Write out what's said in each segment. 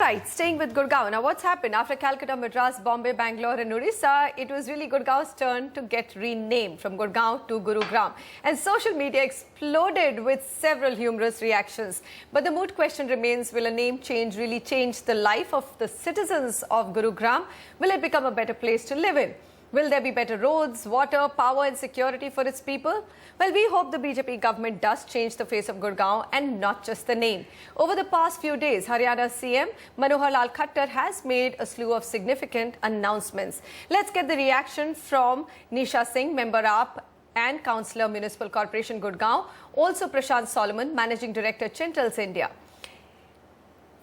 right, staying with Gurgaon. Now, what's happened? After Calcutta, Madras, Bombay, Bangalore and Orissa, it was really Gurgaon's turn to get renamed from Gurgaon to Gurugram. And social media exploded with several humorous reactions. But the moot question remains, will a name change really change the life of the citizens of Gurugram? Will it become a better place to live in? Will there be better roads, water, power and security for its people? Well, we hope the BJP government does change the face of Gurgaon and not just the name. Over the past few days, Haryana CM Manohar Lal Khattar has made a slew of significant announcements. Let's get the reaction from Nisha Singh, Member AAP and Councillor Municipal Corporation Gurgaon, also Prashant Solomon, Managing Director Chintals India.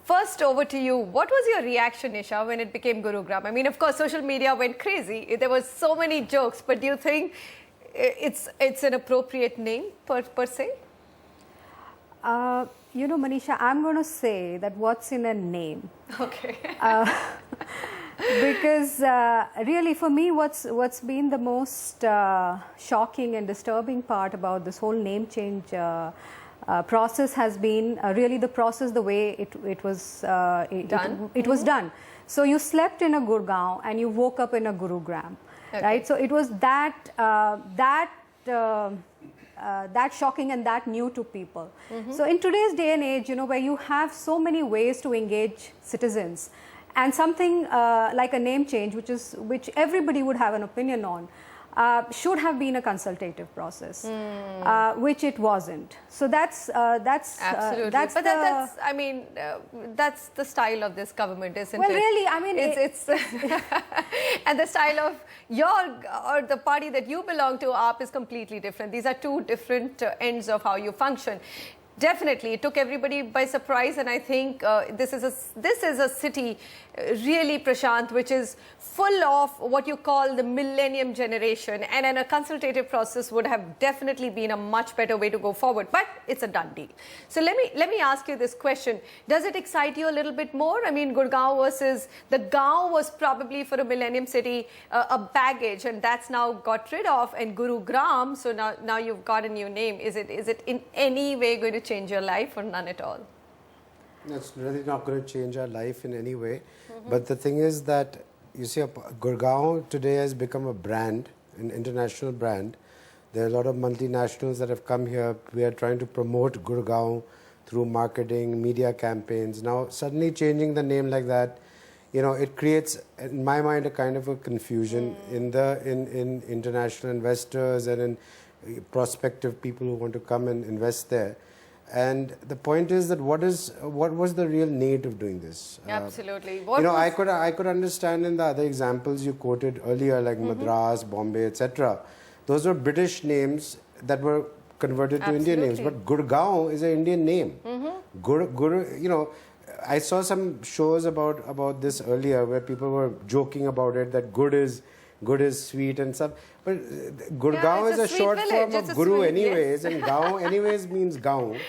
First, over to you. What was your reaction, Nisha, when it became Gurugram? I mean, of course, social media went crazy. There were so many jokes, but do you think it's an appropriate name per se? You know, Manisha, I'm going to say that what's in a name. Okay. Because really, for me, what's been the most shocking and disturbing part about this whole name change process has been really the process, the way it was done. So you slept in a Gurgaon and you woke up in a Gurugram, right? So it was that shocking and that new to people. So in today's day and age, you know, where you have so many ways to engage citizens, and something like a name change, which everybody would have an opinion on, should have been a consultative process, which it wasn't. So that's absolutely. But that's I mean, that's the style of this government, isn't it? Well, really, I mean, it's and the style of the party that you belong to, AAP, is completely different. These are two different ends of how you function. Definitely, it took everybody by surprise, and I think this is a city, really, Prashant, which is full of what you call the millennium generation, and a consultative process would have definitely been a much better way to go forward. But it's a done deal. So let me ask you this question: does it excite you a little bit more? I mean, Gurgaon versus the Gaon was probably for a millennium city a baggage, and that's now got rid of, and Gurugram. So now you've got a new name. Is it in any way going to change your life or none at all? It's really not going to change our life in any way. But the thing is that, you see, Gurgaon today has become a brand, an international brand. There are a lot of multinationals that have come here. We are trying to promote Gurgaon through marketing, media campaigns. Now, suddenly changing the name like that, you know, it creates, in my mind, a kind of a confusion in international investors and in prospective people who want to come and invest there. And the point is that what was the real need of doing this? Absolutely. You know, I could understand in the other examples you quoted earlier, like Madras, Bombay, etc. Those were British names that were converted to Indian names. But Gurgaon is an Indian name. You know, I saw some shows about this earlier where people were joking about it, that good is sweet and stuff. But Gurgaon is a short form of Guru anyways, and Gaon anyways means Gaon.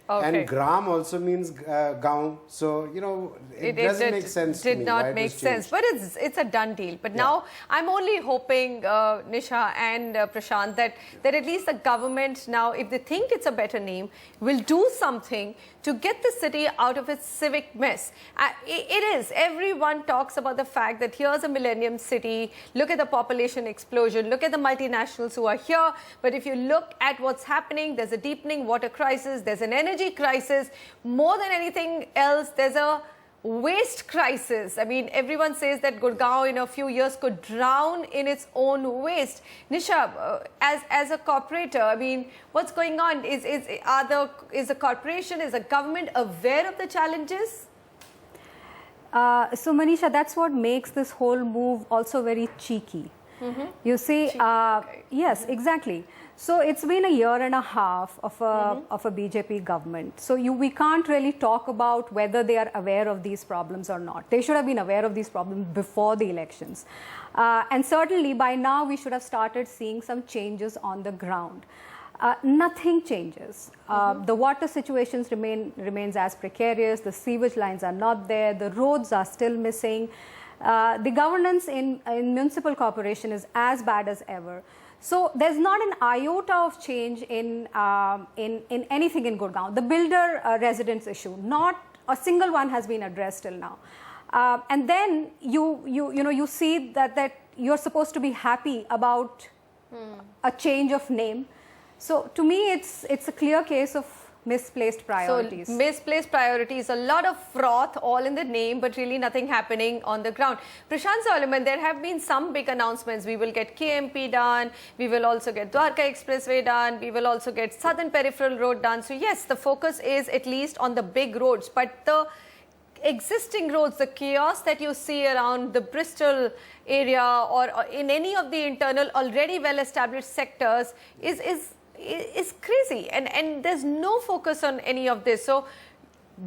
And Gram also means Gaon. So, you know, it doesn't make sense to me. Did not make sense. But it's a done deal. But now I'm only hoping, Nisha and Prashant, that at least the government now, if they think it's a better name, will do something to get the city out of its civic mess. It is. Everyone talks about the fact that here's a millennium city. Look at the population explosion. Look at the multinationals who are here. But if you look at what's happening, there's a deepening water crisis. There's an energy crisis. More than anything else, there's a waste crisis. I mean, everyone says that Gurgaon in a few years could drown in its own waste. Nisha, as a corporator, I mean, what's going on? Is the corporation, is the government aware of the challenges? So, Manisha, that's what makes this whole move also very cheeky. You see, yes, exactly. So it's been a year and a half of a BJP government. So we can't really talk about whether they are aware of these problems or not. They should have been aware of these problems before the elections. And certainly by now we should have started seeing some changes on the ground. Nothing changes. The water situations remains as precarious. The sewage lines are not there. The roads are still missing. The governance in municipal corporation is as bad as ever. So there's not an iota of change in anything in Gurgaon. The builder residence issue, not a single one has been addressed till now. And then you see that you're supposed to be happy about a change of name. So to me, it's a clear case of misplaced priorities. So misplaced priorities, a lot of froth all in the name, but really nothing happening on the ground. Prashant Solomon, there have been some big announcements. We will get KMP done, we will also get Dwarka Expressway done, we will also get Southern Peripheral Road done. So yes, the focus is at least on the big roads, but the existing roads, the chaos that you see around the Bristol area or in any of the internal already well-established sectors is crazy, and there's no focus on any of this. So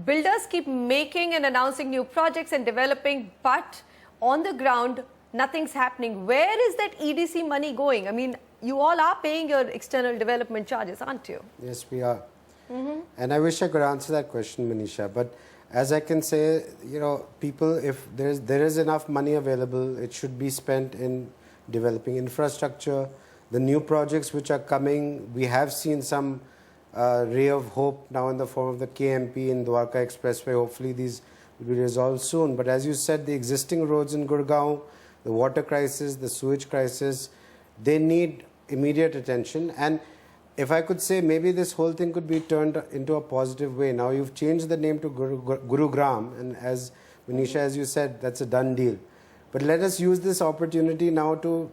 builders keep making and announcing new projects and developing, but on the ground nothing's happening. Where is that EDC money going? I mean, you all are paying your external development charges, aren't you? Yes, we are. And I wish I could answer that question, Manisha, but as I can say, people, if there is enough money available, it should be spent in developing infrastructure. The new projects which are coming, we have seen some ray of hope now in the form of the KMP in Dwarka Expressway. Hopefully these will be resolved soon. But as you said, the existing roads in Gurgaon, the water crisis, the sewage crisis, they need immediate attention. And if I could say, maybe this whole thing could be turned into a positive way. Now you've changed the name to Gurugram, and as Manisha, as you said, that's a done deal. But let us use this opportunity now to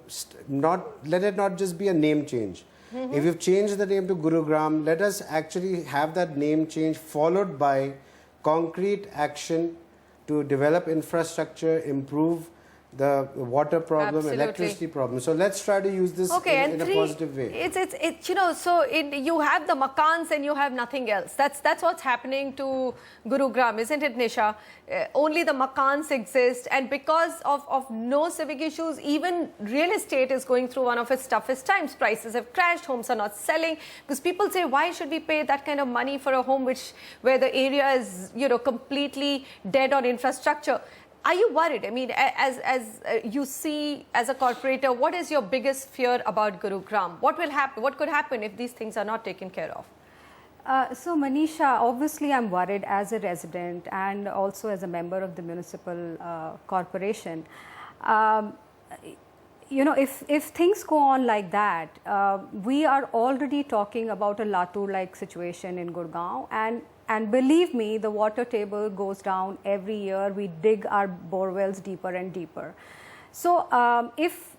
let it not just be a name change. If you've changed the name to Gurugram, let us actually have that name change followed by concrete action to develop infrastructure, improve the water problem, Absolutely. Electricity problem. So let's try to use this in a positive way. You have the makans and you have nothing else. That's what's happening to Gurugram, isn't it, Nisha? Only the makans exist, and because of no civic issues, even real estate is going through one of its toughest times. Prices have crashed, homes are not selling, because people say, why should we pay that kind of money for a home where the area is completely dead on infrastructure? Are you worried? I mean, as you see as a corporator, what is your biggest fear about Gurugram? What will happen? What could happen if these things are not taken care of? So Manisha, obviously I'm worried as a resident and also as a member of the municipal corporation. If things go on like that, we are already talking about a Latur-like situation in Gurgaon, and believe me, the water table goes down every year. We dig our borewells deeper and deeper. So if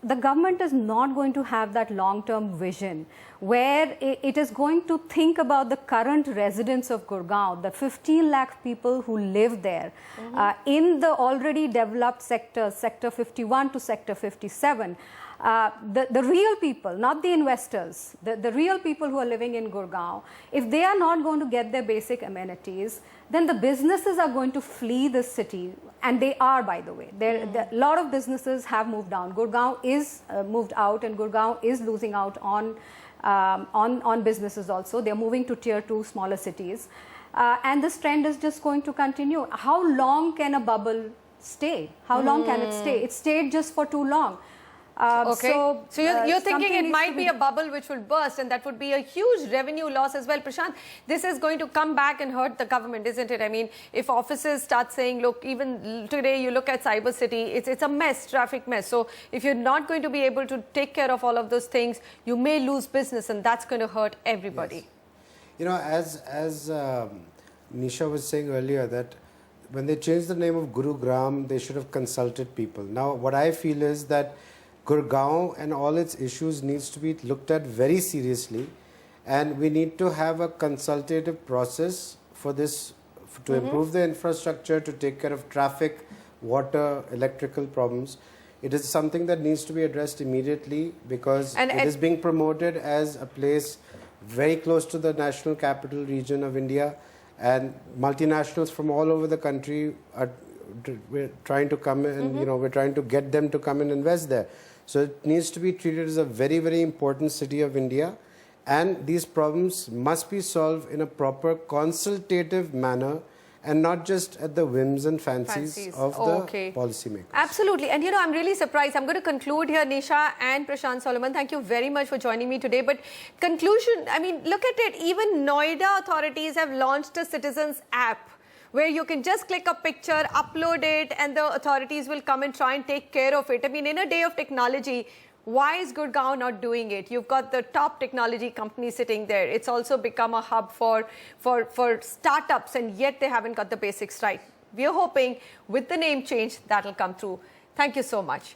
the government is not going to have that long-term vision where it is going to think about the current residents of Gurgaon, the 15 lakh people who live there, in the already developed sectors, Sector 51 to Sector 57, the real people, not the investors, the real people who are living in Gurgaon, if they are not going to get their basic amenities, then the businesses are going to flee this city, and they are, by the way. A lot of businesses have moved down. Gurgaon is moved out, and Gurgaon is losing out on businesses also. They are moving to tier 2 smaller cities, and this trend is just going to continue. How long can a bubble stay? How long can it stay? It stayed just for too long. So you're thinking it might be a bubble which will burst, and that would be a huge revenue loss as well. Prashant, this is going to come back and hurt the government, isn't it? I mean, if offices start saying, look, even today you look at Cyber City, it's a mess, traffic mess. So if you're not going to be able to take care of all of those things, you may lose business, and that's going to hurt everybody. Yes. As Nisha was saying earlier, that when they changed the name of Gurugram, they should have consulted people. Now, what I feel is that Gurgaon and all its issues needs to be looked at very seriously, and we need to have a consultative process for this, to improve the infrastructure, to take care of traffic, water, electrical problems. It is something that needs to be addressed immediately, because it is being promoted as a place very close to the national capital region of India, and multinationals from all over the country we're trying to come in, we're trying to get them to come and invest there. So it needs to be treated as a very, very important city of India, and these problems must be solved in a proper consultative manner and not just at the whims and fancies of the policymakers. Absolutely. And I'm really surprised. I'm going to conclude here, Nisha and Prashant Solomon. Thank you very much for joining me today. But conclusion, I mean, look at it. Even Noida authorities have launched a citizens app where you can just click a picture, upload it, and the authorities will come and try and take care of it. I mean, in a day of technology, why is Gurgaon not doing it? You've got the top technology company sitting there. It's also become a hub for startups, and yet they haven't got the basics right. We are hoping with the name change, that'll come through. Thank you so much.